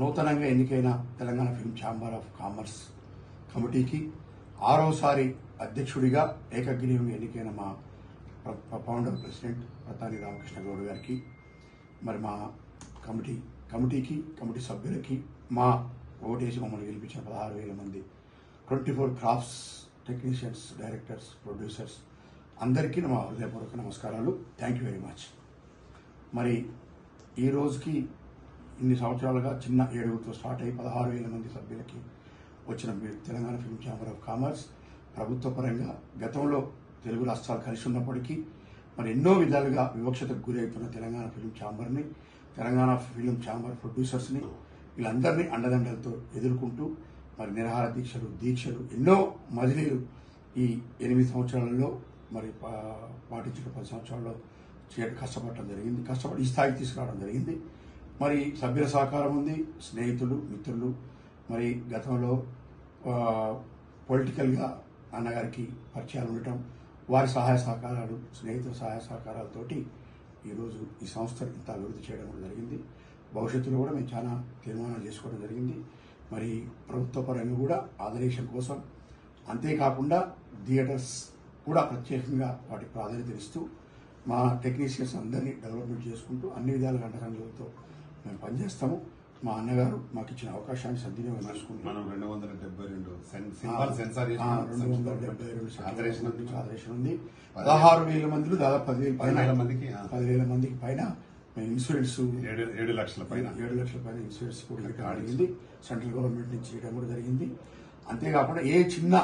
నూతనంగా ఎన్నికైన Telangana film chamber of commerce కమిటీకి 6వసారి అధ్యక్షుడిగా ఏకగ్రీవంగా ఎన్నికైన మా ఫౌండర్ ప్రెసిడెంట్ ప్రతాని రామకృష్ణ గౌడ్ గారికి, మరి మా కమిటీకి కమిటీ సభ్యులకి, మా ఓటేసి మమ్మల్ని గెలిపించిన 16,000 మంది 24 క్రాఫ్ట్స్ టెక్నీషియన్స్, డైరెక్టర్స్, ప్రొడ్యూసర్స్ అందరికీ మా హృదయపూర్వక నమస్కారాలు. Thank you very much. మరి ఈ రోజుకి ఇన్ని సంవత్సరాలుగా చిన్న 7గురితో స్టార్ట్ అయ్యి 16,000 మంది సభ్యులకి వచ్చిన Telangana film chamber of commerce ప్రభుత్వ పరంగా గతంలో తెలుగు రాష్ట్రాలు కలిసి ఉన్నప్పటికీ మరి ఎన్నో విధాలుగా వివక్షతకు గురి అవుతున్న తెలంగాణ ఫిల్మ్ ఛాంబర్ని, తెలంగాణ ఫిల్మ్ ఛాంబర్ ప్రొడ్యూసర్స్ని వీళ్ళందరినీ అండదండలతో ఎదుర్కొంటూ మరి నిరాహార దీక్షలు ఎన్నో మజిలీలు ఈ 8 సంవత్సరాలలో మరి పాటించిన 10 సంవత్సరాల్లో కష్టపడటం జరిగింది. కష్టపడి ఈ స్థాయికి తీసుకురావడం జరిగింది. మరి సభ్యుల సహకారం ఉంది, స్నేహితులు, మిత్రులు, మరి గతంలో పొలిటికల్గా అన్నగారికి పరిచయాలు ఉండటం, వారి సహాయ సహకారాలు, స్నేహితుల సహాయ సహకారాలతోటి ఈరోజు ఈ సంస్థను ఇంత అభివృద్ధి చేయడం కూడా జరిగింది. భవిష్యత్తులో కూడా మేము చాలా తీర్మానాలు చేసుకోవడం జరిగింది. మరి ప్రభుత్వ పరంగా కూడా ఆదరేషన్ కోసం, అంతేకాకుండా థియేటర్స్ కూడా ప్రత్యేకంగా వాటికి ప్రాధాన్యత ఇస్తూ మా టెక్నీషియన్స్ అందరినీ డెవలప్మెంట్ చేసుకుంటూ అన్ని విధాలుగా అండరంగులతో మేము పనిచేస్తాము. మా అన్నగారు మాకు ఇచ్చిన అవకాశాన్ని సద్వినియోగం చేసుకుంటున్నాం. 272 ఆదరేషన్ ఉంది. 16,000 మందిలో దాదాపు 10,000 మందికి పైన మేము ఇన్సూరెన్స్ 7 లక్షల పైన ఇన్సూరెన్స్ కూడా అడిగింది. సెంట్రల్ గవర్నమెంట్ నుంచి చేయడం కూడా జరిగింది. అంతేకాకుండా ఏ చిన్న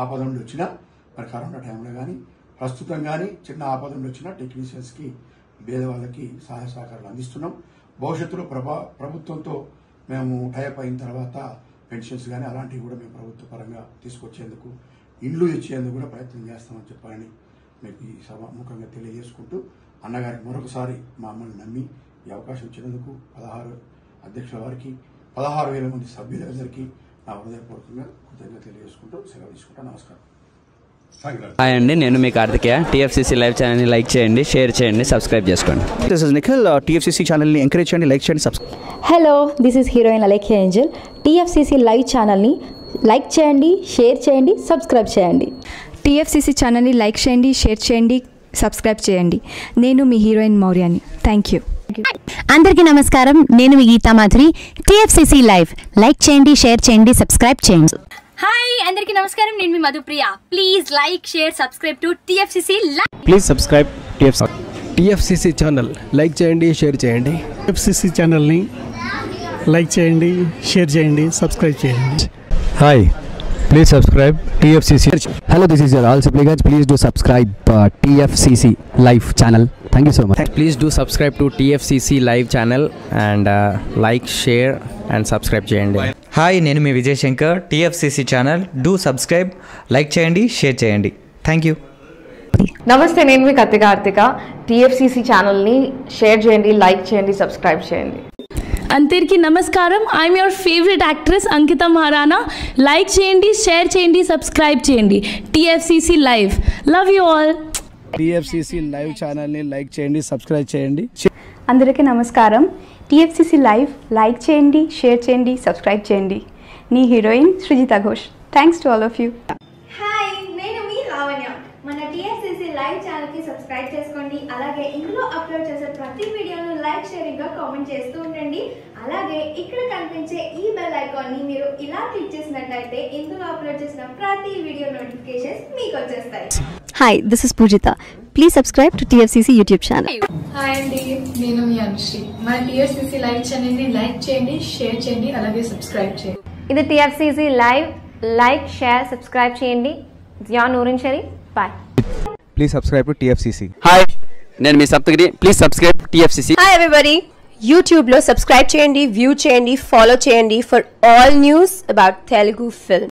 ఆపదలు వచ్చినా మరి కరోనా టైంలో కానీ ప్రస్తుతం కానీ చిన్న ఆపదలు వచ్చినా టెక్నీషియన్స్కి, పేదవాళ్ళకి సహాయ సహకారాలు అందిస్తున్నాం. భవిష్యత్తులో ప్రభుత్వంతో మేము టైప్ అయిన తర్వాత పెన్షన్స్ కానీ అలాంటివి కూడా మేము ప్రభుత్వ పరంగా తీసుకొచ్చేందుకు, ఇండ్లు ఇచ్చేందుకు కూడా ప్రయత్నం చేస్తామని చెప్పాలని మీకు ఈ సభాముఖంగా తెలియజేసుకుంటూ అన్నగారికి మరొకసారి మమ్మల్ని నమ్మి ఈ అవకాశం ఇచ్చినందుకు 16 అధ్యక్షుల వారికి, 16,000 మంది సభ్యులందరికీ నా హృదయపూర్వకంగా కృతజ్ఞత తెలియజేసుకుంటూ సెలవు తీసుకుంటా. నమస్కారం. హాయ్ అండి, నేను మీ కార్తికేయ. టీఎఫ్సీసీ లైవ్ ఛానల్ని లైక్ చేయండి, షేర్ చేయండి, సబ్స్క్రైబ్ చేసుకోండి. This is Nikhil. టీఎఫ్సీసీ ఛానల్ని ఎంకరేజ్ చేయండి, లైక్ చేయండి, subscribe. Hello, this is heroine Alekhya Angel. TFCC live ఛానల్ని లైక్ చేయండి, షేర్ చేయండి, సబ్స్క్రైబ్ చేయండి. టీఎఫ్సీసీ ఛానల్ని లైక్ చేయండి, షేర్ చేయండి, సబ్స్క్రైబ్ చేయండి. నేను మీ హీరోయిన్ మౌర్యాని. Thank you. అందరికీ నమస్కారం, నేను మీ Geetha Madhuri. TFCC live like చేయండి, షేర్ చేయండి, సబ్స్క్రైబ్ చేయండి. హాయ్ అందరికీ నమస్కారం, నేను మీ Madhupriya. Please like, share, subscribe to TFCC live. Please subscribe TFCC channel like చేయండి, షేర్ చేయండి. టీఎఫ్సీసీ ఛానల్ని లైక్ చేయండి, షేర్ చేయండి, సబ్స్క్రైబ్ చేయండి. Hi, please subscribe TFCC. Hello, this is your all supplicants. Please do subscribe TFCC live channel. Thank you so much. Please do subscribe to TFCC live channel and like, share and subscribe చేయండి. హాయ్, నేను మీ Vijay Shankar. TFCC channel do subscribe, like చేయండి, share చేయండి. Thank you. నమస్తే, నేను మీ Karthika. TFCC ఛానల్ని షేర్ చేయండి, లైక్ చేయండి, సబ్స్క్రైబ్ చేయండి. అందరికీ నమస్కారం. I'm your favourite actress Ankita Maharana. Like చేయండి, షేర్ చేయండి, సబ్స్క్రైబ్ చేయండి. TFCC live. Love you all. TFCC live ఛానల్ని లైక్ చేయండి, సబ్స్క్రైబ్ చేయండి. అందరికీ నమస్కారం. టీఎఫ్సీసీ లైవ్ లైక్ చేయండి, షేర్ చేయండి, సబ్స్క్రైబ్ చేయండి. నీ heroine Srujitha Ghosh. Thanks to all of you. Hi, నేను మీ లావణ్య. మన టీఎఫ్సీసీ లైవ్ ఛానల్కి సబ్స్క్రైబ్ చేసుకోండి. అలాగే ఇందులో అప్లోడ్ చేసే ప్రతి వీడియోను లైక్, షేరింగ్గా కామెంట్ చేస్తూ ఉండండి. అలాగే ఇక్కడ కనిపించే ఈ బెల్ ఐకాన్ని మీరు ఇలా క్లిక్ చేసినట్లయితే ఇందులో అప్లోడ్ చేసిన ప్రతి వీడియో నోటిఫికేషన్స్ మీకు వచ్చేస్తాయి. Hi, this is Poojitha. Please subscribe to TFCC YouTube channel. Hi అండి, నేను మీ అనుశ్రీ. మన టీఎఫ్సీసీ లైవ్ ఛానల్ని లైక్ చేయండి, షేర్ చేయండి, అలాగే సబ్స్క్రైబ్ చేయండి. ఇది TFCC live. Like, share, subscribe చేయండి. Zia Noorin Shari. Bye. Please subscribe to TFCC. హాయ్, నేను మీ Saptagiri. Please subscribe TFCC. Hi everybody, యూట్యూబ్లో సబ్స్క్రైబ్ చేయండి, వ్యూ చేయండి, ఫాలో చేయండి for all news about Telugu film.